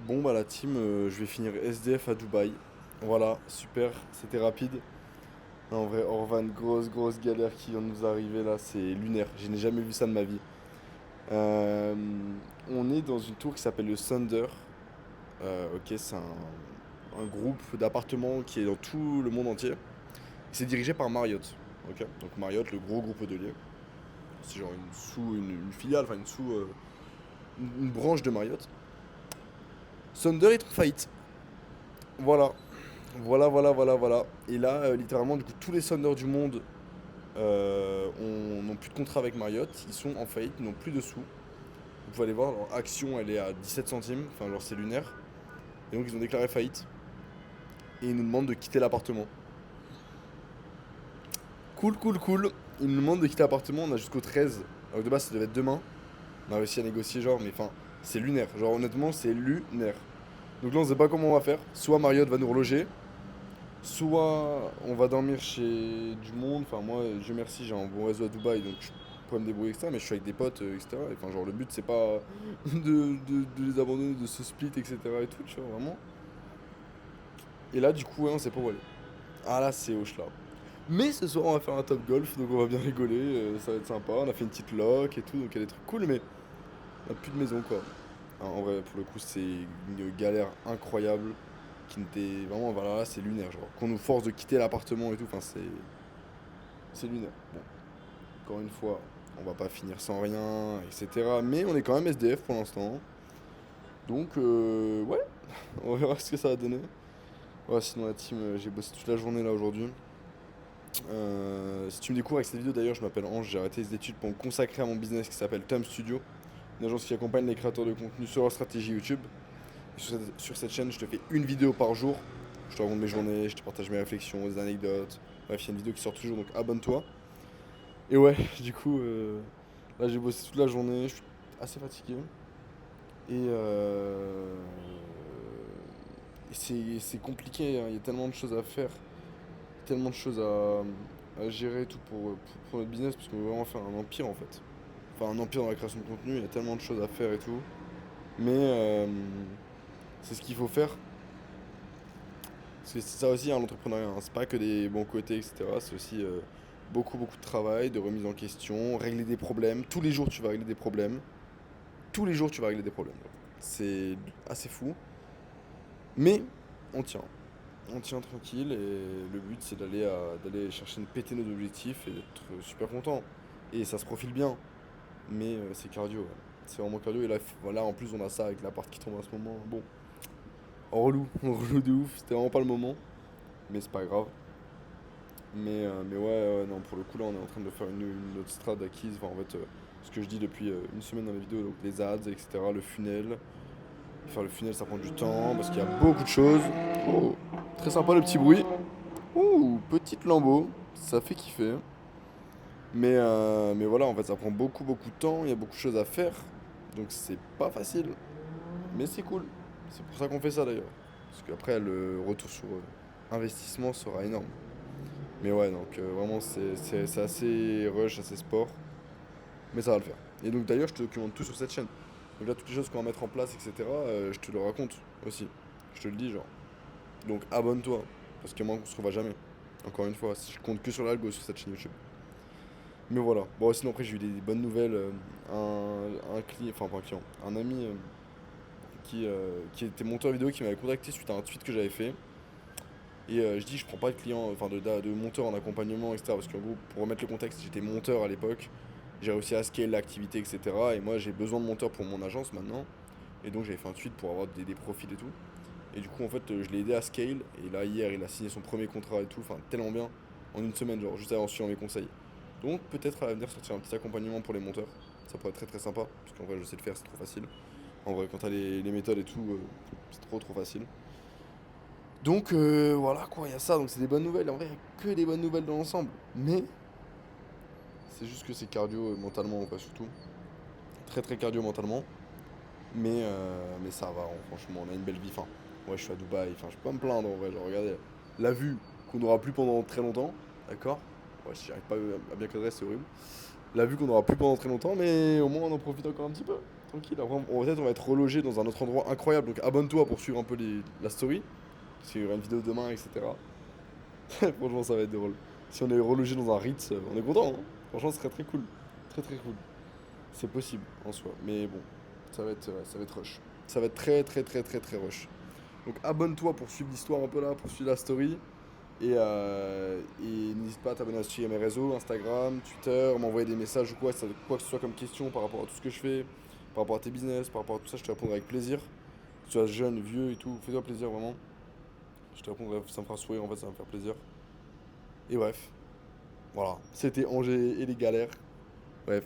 Bon bah la team, je vais finir SDF à Dubaï. Voilà, super, c'était rapide. En vrai, Orvan, grosse galère qui vient de nous arriver là, c'est lunaire. Je n'ai jamais vu ça de ma vie. Euh, on est dans une tour qui s'appelle le Thunder. Ok, c'est un groupe d'appartements qui est dans tout le monde entier. C'est dirigé par Marriott. Ok, donc Marriott, le gros groupe hôtelier. C'est genre une filiale, enfin une branche de Marriott. Thunder est en faillite. Voilà, voilà. Et là, littéralement, du coup, tous les sonneurs du monde n'ont plus de contrat avec Marriott. Ils sont en faillite, ils n'ont plus de sous. Vous pouvez aller voir, leur action, elle est à 17 centimes. Enfin, genre, c'est lunaire. Et donc, ils ont déclaré faillite. Et ils nous demandent de quitter l'appartement. Cool. Ils nous demandent de quitter l'appartement. On a jusqu'au 13. Alors, que de base, ça devait être demain. On a réussi à négocier, genre, mais enfin, c'est lunaire. Genre, honnêtement, c'est lunaire. Donc là, on sait pas comment on va faire. Soit Marriott va nous reloger, soit on va dormir chez du monde. Enfin, moi, Dieu merci, j'ai un bon réseau à Dubaï, donc je pourrais me débrouiller, etc. Mais je suis avec des potes, etc. Enfin, genre, le but, c'est pas de les abandonner, de se split, etc. et tout, tu vois, vraiment. Et là, du coup, ouais, on sait pas où aller. Ah là, c'est Hoche là. Mais ce soir, on va faire un top golf, donc on va bien rigoler, ça va être sympa. On a fait une petite loc et tout, donc il y a des trucs cool, mais on a plus de maison, quoi. En vrai, pour le coup, c'est une galère incroyable qui n'était vraiment, voilà, là, c'est lunaire, genre. Qu'on nous force de quitter l'appartement et tout, enfin, c'est lunaire. Bon, encore une fois, on va pas finir sans rien, etc. Mais on est quand même SDF pour l'instant. Donc, ouais, on verra ce que ça va donner. Ouais, sinon, la team, j'ai bossé toute la journée là aujourd'hui. Si tu me découvres avec cette vidéo d'ailleurs, je m'appelle Ange, j'ai arrêté les études pour me consacrer à mon business qui s'appelle Thumb Studio, une agence qui accompagne les créateurs de contenu sur leur stratégie YouTube. Et sur cette chaîne, je te fais une vidéo par jour. Je te raconte mes journées, je te partage mes réflexions, des anecdotes. Bref, il y a une vidéo qui sort toujours, donc abonne-toi. Et ouais, du coup, là j'ai bossé toute la journée, je suis assez fatigué. Et c'est compliqué, hein, il y a tellement de choses à faire, tellement de choses à gérer et tout pour notre business, parce qu'on veut vraiment faire un empire en fait. Enfin, un empire dans la création de contenu, il y a tellement de choses à faire et tout. Mais c'est ce qu'il faut faire. Parce que c'est ça aussi, hein, l'entrepreneuriat, hein. C'est pas que des bons côtés, etc. C'est aussi beaucoup de travail, de remise en question, régler des problèmes. Tous les jours, tu vas régler des problèmes. Tous les jours, tu vas régler des problèmes. C'est assez fou. Mais on tient. On tient tranquille et le but, c'est d'aller chercher de péter nos objectifs et d'être super content. Et ça se profile bien. Mais c'est cardio, ouais. C'est vraiment cardio. Et là, voilà, en plus, on a ça avec l'appart qui tombe en ce moment. Bon, en relou, en relou de ouf. C'était vraiment pas le moment. Mais c'est pas grave. Mais ouais, non, pour le coup, là, on est en train de faire une autre strat acquise. Enfin, en fait, ce que je dis depuis une semaine dans les vidéos, donc les ads, etc., le funnel. Faire le funnel, ça prend du temps parce qu'il y a beaucoup de choses. Oh, très sympa le petit bruit. Ouh, petite lambeau, ça fait kiffer. Mais voilà, en fait, ça prend beaucoup de temps. Il y a beaucoup de choses à faire. Donc, c'est pas facile. Mais c'est cool. C'est pour ça qu'on fait ça d'ailleurs. Parce qu'après, le retour sur investissement sera énorme. Mais ouais, donc vraiment, c'est assez rush, assez sport. Mais ça va le faire. Et donc d'ailleurs, je te documente tout sur cette chaîne. Donc là, toutes les choses qu'on va mettre en place, etc., je te le raconte aussi. Je te le dis, genre. Donc abonne-toi. Parce que moi, on se revoit jamais. Encore une fois, si je compte que sur l'algo sur cette chaîne YouTube. Mais voilà. Bon, sinon après, j'ai eu des bonnes nouvelles. Un client, enfin pas un client, un ami qui était monteur vidéo qui m'avait contacté suite à un tweet que j'avais fait. Et je dis, je prends pas de client, enfin de monteur en accompagnement, etc. Parce qu'en gros, pour remettre le contexte, j'étais monteur à l'époque. J'ai réussi à scaler l'activité, etc. Et moi, j'ai besoin de monteurs pour mon agence maintenant. Et donc, j'avais fait un tweet pour avoir des profils et tout. Et du coup, en fait, je l'ai aidé à scale. Et là, hier, il a signé son premier contrat et tout. Enfin, tellement bien. En une semaine, genre, juste en suivant mes conseils. Donc, peut-être à l'avenir, sortir un petit accompagnement pour les monteurs. Ça pourrait être très sympa. Parce qu'en vrai, je sais le faire, c'est trop facile. En vrai, quand t'as les méthodes et tout, c'est trop facile. Donc voilà quoi, il y a ça, donc c'est des bonnes nouvelles. En vrai, il n'y a que des bonnes nouvelles dans l'ensemble. Mais c'est juste que c'est cardio mentalement, quoi, surtout. Très cardio mentalement. Mais ça va, franchement, on a une belle vie. Enfin, ouais, je suis à Dubaï, enfin, je peux pas me plaindre en vrai. Genre, regardez, la vue qu'on n'aura plus pendant très longtemps, d'accord. Ouais, si j'arrive pas à bien cadrer, c'est horrible. La vue qu'on n'aura plus pendant très longtemps, mais au moins on en profite encore un petit peu. Tranquille, après, peut-être on va être relogé dans un autre endroit incroyable. Donc abonne-toi pour suivre un peu la story. Parce qu'il y aura une vidéo demain, etc. Franchement, ça va être drôle. Si on est relogé dans un Ritz, on est content, hein. Franchement, ce serait très cool. Très très cool. C'est possible en soi. Mais bon, ça va être rush. Ça va être très très très très très rush. Donc abonne-toi pour suivre l'histoire un peu là, pour suivre la story. Et n'hésite pas à t'abonner aussi à mes réseaux, Instagram, Twitter, m'envoyer des messages ou quoi que ce soit comme question par rapport à tout ce que je fais, par rapport à tes business, par rapport à tout ça, je te répondrai avec plaisir. Que tu sois jeune, vieux et tout, fais-toi plaisir vraiment. Je te répondrai, ça me fera sourire en fait, ça va me faire plaisir. Et bref, voilà, c'était Angers et les galères. Bref,